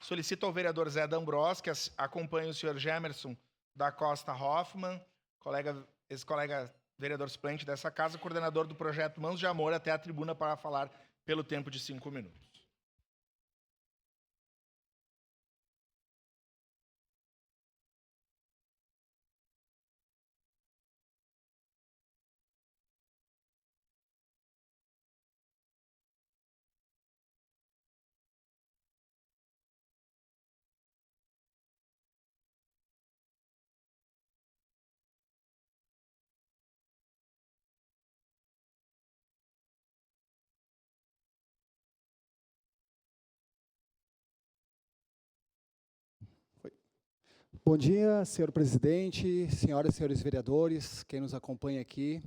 Solicito ao vereador Zé D'Ambrós que acompanhe o senhor Gemerson da Costa Hoffmann, ex-colega vereador suplente dessa casa, coordenador do projeto Mãos de Amor, até a tribuna para falar pelo tempo de 5 minutos. Bom dia, senhor presidente, senhoras e senhores vereadores, quem nos acompanha aqui,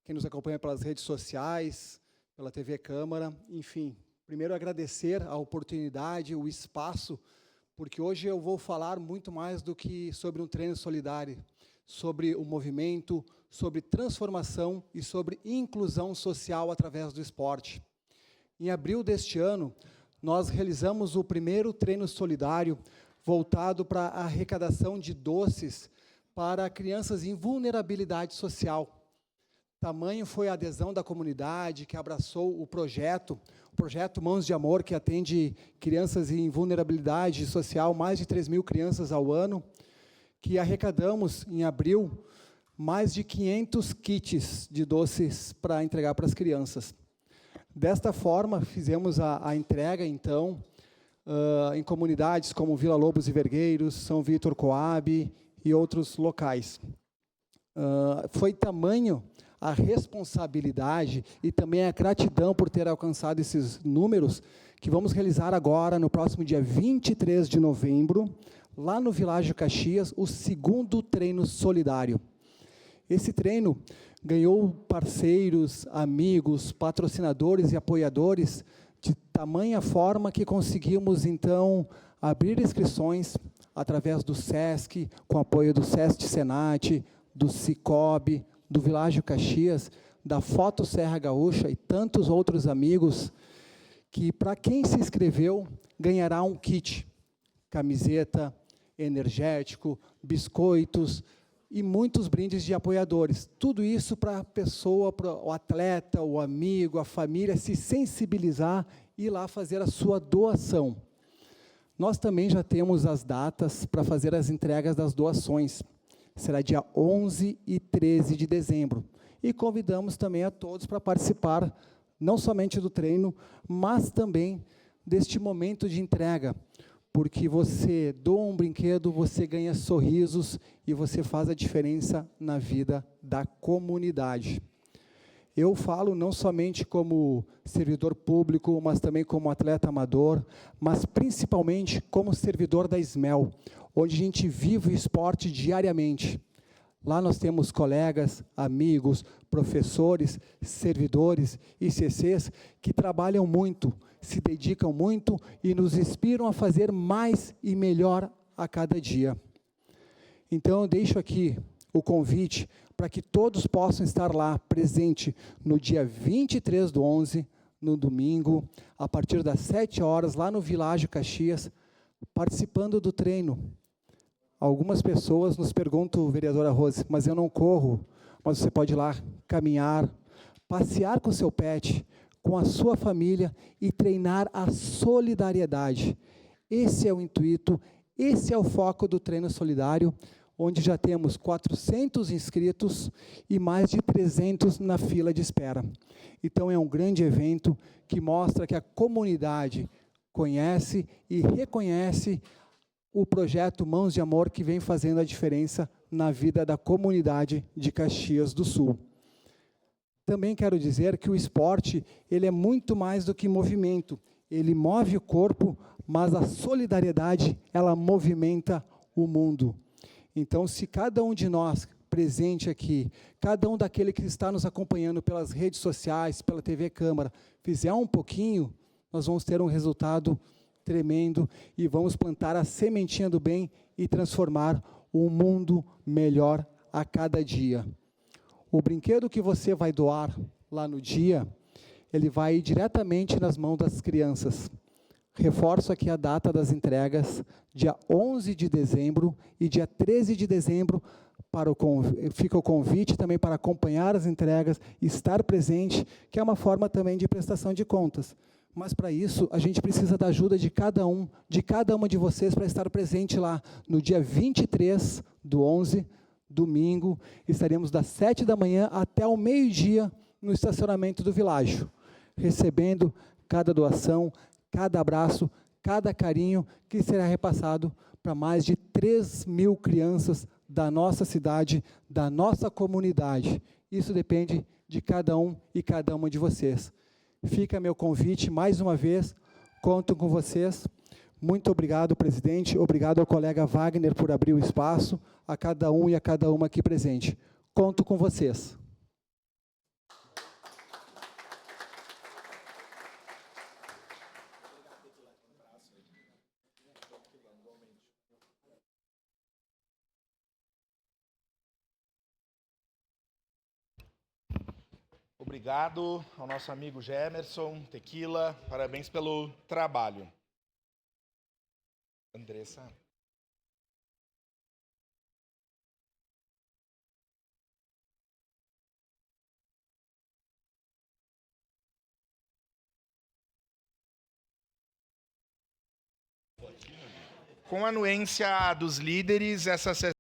quem nos acompanha pelas redes sociais, pela TV Câmara, enfim. Primeiro, agradecer a oportunidade, o espaço, porque hoje eu vou falar muito mais do que sobre um treino solidário, sobre o movimento, sobre transformação e sobre inclusão social através do esporte. Em abril deste ano, nós realizamos o primeiro treino solidário voltado para a arrecadação de doces para crianças em vulnerabilidade social. Tamanho foi a adesão da comunidade que abraçou o projeto Mãos de Amor, que atende crianças em vulnerabilidade social, mais de 3.000 crianças ao ano, que arrecadamos, em abril, mais de 500 kits de doces para entregar para as crianças. Desta forma, fizemos a entrega, então, em comunidades como Vila Lobos e Vergueiros, São Vítor Coab e outros locais. Foi tamanho a responsabilidade e também a gratidão por ter alcançado esses números, que vamos realizar agora, no próximo dia 23 de novembro, lá no Világio Caxias, o segundo treino solidário. Esse treino ganhou parceiros, amigos, patrocinadores e apoiadores de tamanha forma que conseguimos, então, abrir inscrições através do SESC, com apoio do SESC Senat, do Cicobi, do Világio Caxias, da Foto Serra Gaúcha e tantos outros amigos, que, para quem se inscreveu, ganhará um kit, camiseta, energético, biscoitos e muitos brindes de apoiadores. Tudo isso para a pessoa, para o atleta, o amigo, a família se sensibilizar e ir lá fazer a sua doação. Nós também já temos as datas para fazer as entregas das doações. Será dia 11 e 13 de dezembro. E convidamos também a todos para participar, não somente do treino, mas também deste momento de entrega, porque você doa um brinquedo, você ganha sorrisos e você faz a diferença na vida da comunidade. Eu falo não somente como servidor público, mas também como atleta amador, mas principalmente como servidor da SMEL, onde a gente vive o esporte diariamente. Lá nós temos colegas, amigos, professores, servidores e CCs que trabalham muito, se dedicam muito e nos inspiram a fazer mais e melhor a cada dia. Então, eu deixo aqui o convite para que todos possam estar lá, presente, no dia 23/11, no domingo, a partir das 7 horas, lá no Világio Caxias, participando do treino. Algumas pessoas nos perguntam, vereadora Rose, mas eu não corro, mas você pode ir lá caminhar, passear com o seu pet, com a sua família e treinar a solidariedade. Esse é o intuito, esse é o foco do treino solidário, onde já temos 400 inscritos e mais de 300 na fila de espera. Então, é um grande evento que mostra que a comunidade conhece e reconhece o projeto Mãos de Amor, que vem fazendo a diferença na vida da comunidade de Caxias do Sul. Também quero dizer que o esporte, ele é muito mais do que movimento. Ele move o corpo, mas a solidariedade, ela movimenta o mundo. Então, se cada um de nós, presente aqui, cada um daquele que está nos acompanhando pelas redes sociais, pela TV Câmara, fizer um pouquinho, nós vamos ter um resultado tremendo e vamos plantar a sementinha do bem e transformar um mundo melhor a cada dia. O brinquedo que você vai doar lá no dia, ele vai diretamente nas mãos das crianças. Reforço aqui a data das entregas, dia 11 de dezembro e dia 13 de dezembro, fica o convite também para acompanhar as entregas, estar presente, que é uma forma também de prestação de contas. Mas, para isso, a gente precisa da ajuda de cada uma de vocês para estar presente lá no dia 23 do 11, domingo. Estaremos das 7 da manhã até o meio-dia no estacionamento do Világio, recebendo cada doação, cada abraço, cada carinho que será repassado para mais de 3.000 crianças da nossa cidade, da nossa comunidade. Isso depende de cada um e cada uma de vocês. Fica meu convite, mais uma vez, conto com vocês. Muito obrigado, presidente. Obrigado ao colega Wagner por abrir o espaço, a cada um e a cada uma aqui presente. Conto com vocês. Obrigado ao nosso amigo Gemerson, Tequila, parabéns pelo trabalho. Andressa. Com a anuência dos líderes, essa sessão